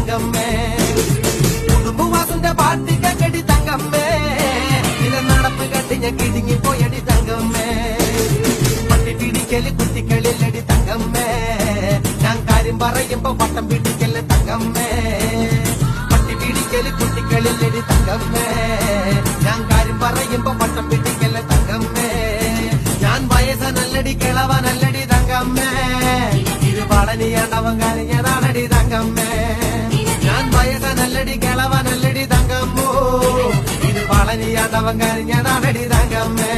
തങ്കമ്മേ കുടുംബവാസന്റെ പാട്ട് കേക്കടി തങ്കമ്മേ ഇത് നടപ്പ് കണ്ടിഞ്ഞ കിടുങ്ങി പോയടി തങ്കമ്മേ പട്ടി പിടിക്കല് കുട്ടികളില്ലടി തങ്കമ്മേ ഞാൻ കാര്യം പറയുമ്പോ പട്ടം പിടിക്കല് തങ്കമ്മേ പട്ടി പിടിക്കല് കുട്ടികളില്ലടി തങ്കമ്മേ ഞാൻ കാര്യം പറയുമ്പോ പട്ടം പിടിക്കല് തങ്കമ്മേ ഞാൻ വയസ്സനല്ലടി കിളവനല്ലടി തങ്കമ്മേ ഇത് പളനിയാണ്ടവൻ കരഞ്ഞതാണടി തങ്കമ്മേ ഞാൻ വയസ്സനല്ലടി കിളവനല്ലടി തങ്കമ്മോ ഇത് പളനിയാണ്ടവൻ കരഞ്ഞതാണടി തങ്കമ്മേ